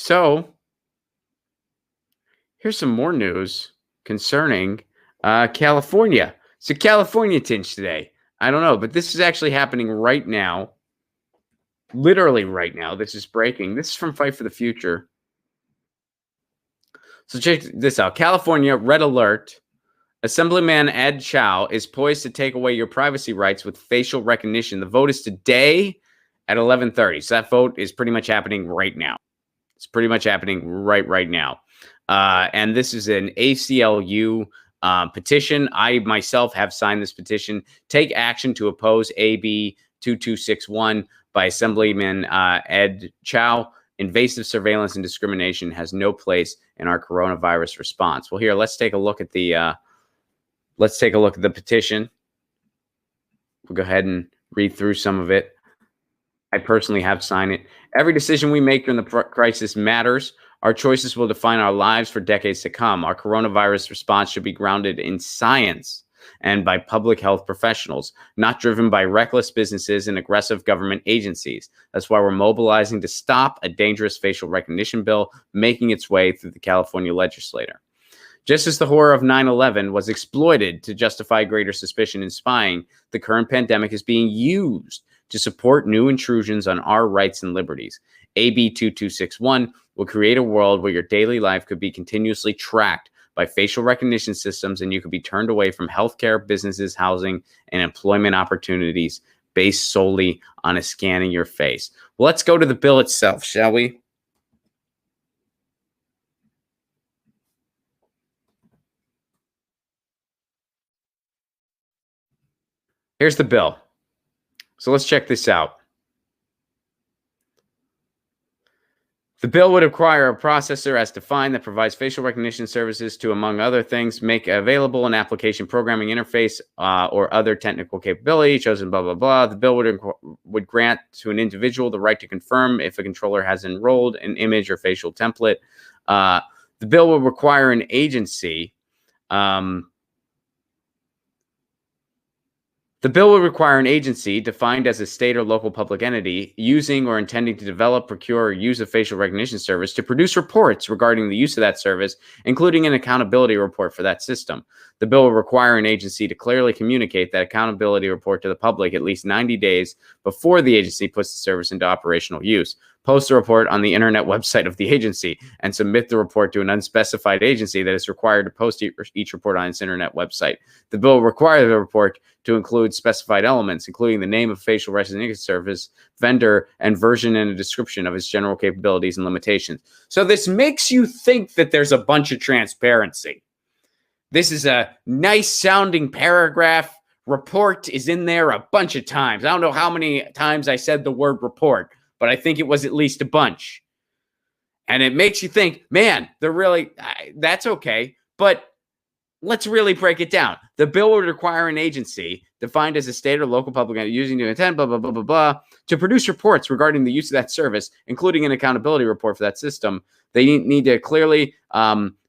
So here's some more news concerning California. So California tinge today. I don't know, but this is actually happening right now. Literally right now. This is breaking. This is from Fight for the Future. So check this out. California red alert. Assemblyman Ed Chow is poised to take away your privacy rights with facial recognition. The vote is today at 11:30. So that vote is pretty much happening right now. It's pretty much happening right now. And this is an ACLU petition. I myself have signed this petition. Take action to oppose AB 2261 by Assemblyman Ed Chow. Invasive surveillance and discrimination has no place in our coronavirus response. Well, here, let's take a look at the petition. We'll go ahead and read through some of it. I personally have signed it. Every decision we make during the crisis matters. Our choices will define our lives for decades to come. Our coronavirus response should be grounded in science and by public health professionals, not driven by reckless businesses and aggressive government agencies. That's why we're mobilizing to stop a dangerous facial recognition bill making its way through the California legislature. Just as the horror of 9/11 was exploited to justify greater suspicion in spying, the current pandemic is being used to support new intrusions on our rights and liberties. AB 2261 will create a world where your daily life could be continuously tracked by facial recognition systems, and you could be turned away from healthcare, businesses, housing, and employment opportunities based solely on a scan of your face. Well, let's go to the bill itself, shall we? Here's the bill. So let's check this out. The bill would require a processor as defined that provides facial recognition services to, among other things, make available an application programming interface or other technical capability chosen, blah, blah, blah. The bill would grant to an individual the right to confirm if a controller has enrolled an image or facial template. The bill would require an agency defined as a state or local public entity using or intending to develop, procure, or use a facial recognition service to produce reports regarding the use of that service, including an accountability report for that system. The bill will require an agency to clearly communicate that accountability report to the public at least 90 days before the agency puts the service into operational use. Post the report on the internet website of the agency and submit the report to an unspecified agency that is required to post each report on its internet website. The bill will require the report to include specified elements, including the name of facial recognition service, vendor, and version, and a description of its general capabilities and limitations. So this makes you think that there's a bunch of transparency. This is a nice sounding paragraph. Report is in there a bunch of times. I don't know how many times I said the word report, but I think it was at least a bunch. And it makes you think, man, that's okay. But let's really break it down. The bill would require an agency defined as a state or local public entity using to intent, blah, blah, blah, blah, blah, to produce reports regarding the use of that service, including an accountability report for that system. They need to clearly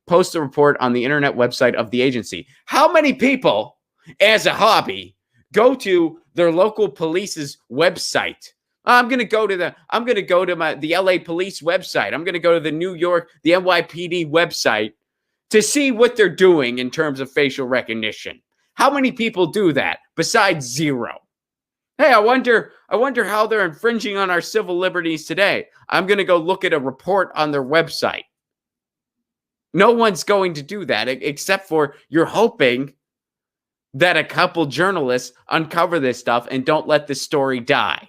post a report on the internet website of the agency. How many people, as a hobby, go to their local police's website? I'm going to go to the LA police website. I'm going to go to the NYPD website to see what they're doing in terms of facial recognition. How many people do that besides zero? Hey, I wonder how they're infringing on our civil liberties today. I'm going to go look at a report on their website. No one's going to do that except for you're hoping that a couple journalists uncover this stuff and don't let this story die.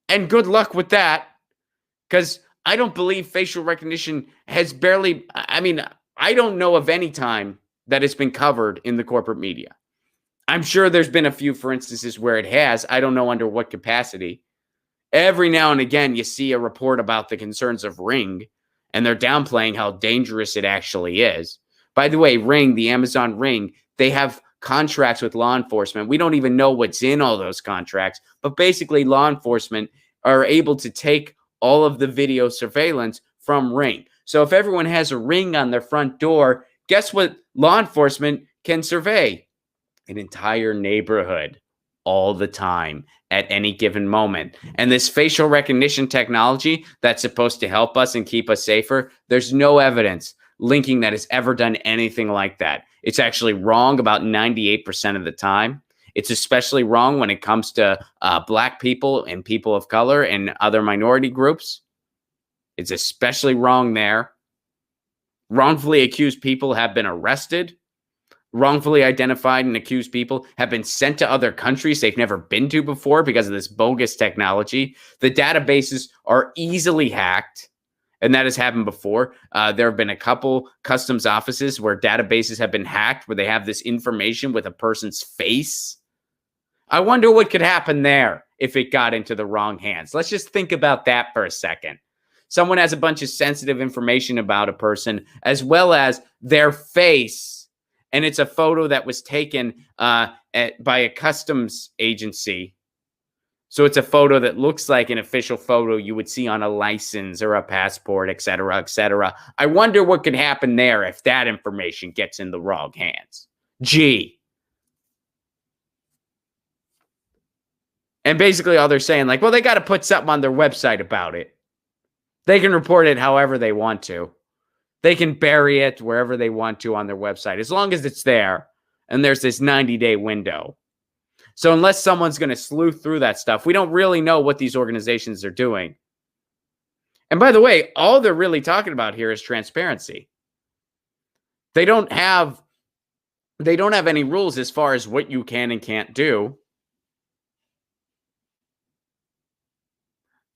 And good luck with that, because I don't believe facial recognition has I don't know of any time that it's been covered in the corporate media. I'm sure there's been a few, for instances, where it has. I don't know under what capacity. Every now and again, you see a report about the concerns of Ring, and they're downplaying how dangerous it actually is. By the way, Ring, the Amazon Ring, they have contracts with law enforcement. We don't even know what's in all those contracts, but basically law enforcement are able to take all of the video surveillance from Ring. So if everyone has a Ring on their front door, guess what law enforcement can survey? An entire neighborhood all the time at any given moment. And this facial recognition technology that's supposed to help us and keep us safer, there's no evidence linking that it's ever done anything like that. It's actually wrong about 98% of the time. It's especially wrong when it comes to Black people and people of color and other minority groups. It's especially wrong there. Wrongfully accused people have been arrested. Wrongfully identified and accused people have been sent to other countries they've never been to before because of this bogus technology. The databases are easily hacked, and that has happened before. There have been a couple customs offices where databases have been hacked, where they have this information with a person's face. I wonder what could happen there if it got into the wrong hands. Let's just think about that for a second. Someone has a bunch of sensitive information about a person as well as their face, and it's a photo that was taken by a customs agency. So it's a photo that looks like an official photo you would see on a license or a passport, et cetera, et cetera. I wonder what could happen there if that information gets in the wrong hands. Gee. And basically all they're saying, like, well, they got to put something on their website about it. They can report it however they want to. They can bury it wherever they want to on their website, as long as it's there. And there's this 90-day window. So unless someone's going to sleuth through that stuff, we don't really know what these organizations are doing. And by the way, all they're really talking about here is transparency. They don't have any rules as far as what you can and can't do.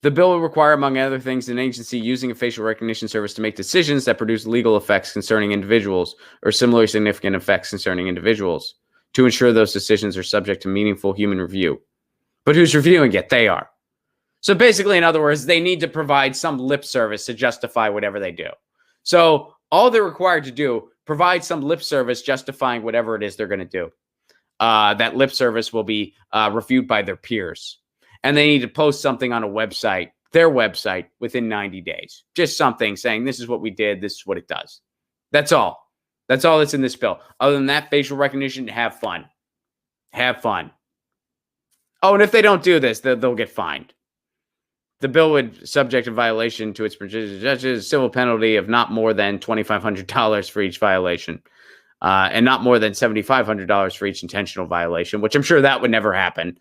The bill will require, among other things, an agency using a facial recognition service to make decisions that produce legal effects concerning individuals or similarly significant effects concerning individuals to ensure those decisions are subject to meaningful human review. But who's reviewing it? They are. So basically, in other words, they need to provide some lip service to justify whatever they do. So all they're required to do, provide some lip service justifying whatever it is they're going to do. That lip service will be reviewed by their peers. And they need to post something on a website, their website, within 90 days. Just something saying, this is what we did, this is what it does. That's all. That's all that's in this bill. Other than that, facial recognition, have fun. Have fun. Oh, and if they don't do this, they'll get fined. The bill would subject a violation to its judges civil penalty of not more than $2,500 for each violation, and not more than $7,500 for each intentional violation, which I'm sure that would never happen.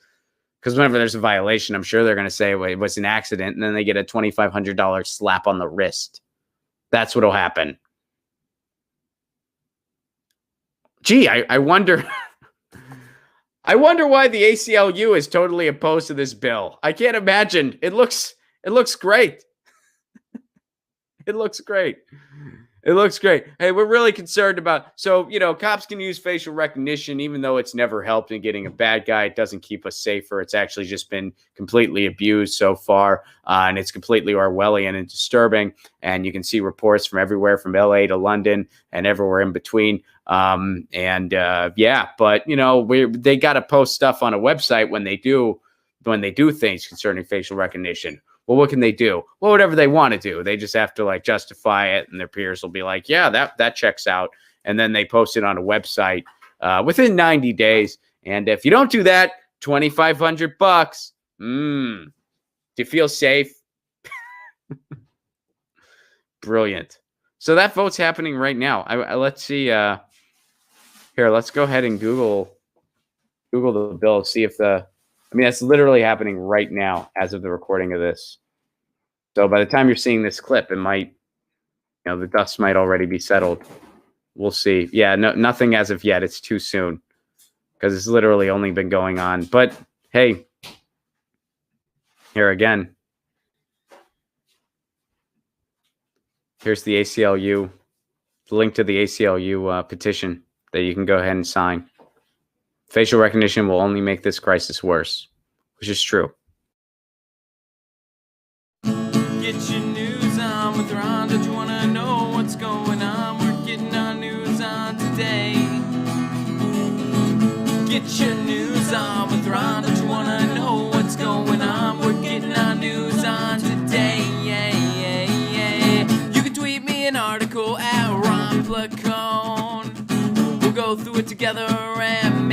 Because whenever there's a violation, I'm sure they're going to say, well, it was an accident, and then they get a $2,500 slap on the wrist. That's what will happen. Gee, I wonder... I wonder why the ACLU is totally opposed to this bill. I can't imagine. It looks great. It looks great. It looks great. Hey, we're really concerned about, so, cops can use facial recognition, even though it's never helped in getting a bad guy. It doesn't keep us safer. It's actually just been completely abused so far. And it's completely Orwellian and disturbing. And you can see reports from everywhere, from LA to London and everywhere in between. But they got to post stuff on a website when they do things concerning facial recognition. Well, what can they do? Well, whatever they want to do. They just have to justify it, and their peers will be like, yeah, that checks out. And then they post it on a website within 90 days. And if you don't do that, $2,500. Do you feel safe? Brilliant. So that vote's happening right now. Let's see. Here, let's go ahead and Google the bill. See if that's literally happening right now as of the recording of this. So by the time you're seeing this clip, it might, the dust might already be settled. We'll see. Yeah, nothing as of yet. It's too soon because it's literally only been going on. But hey, here again. Here's the ACLU, the link to the ACLU petition that you can go ahead and sign. Facial recognition will only make this crisis worse, which is true. Get your news on with Ron. Don't you want to know what's going on? We're getting our news on today. Get your news on with Ron. Don't you want to know what's going on? We're getting our news on today. You can tweet me an article at Ron Placone. We'll go through it together and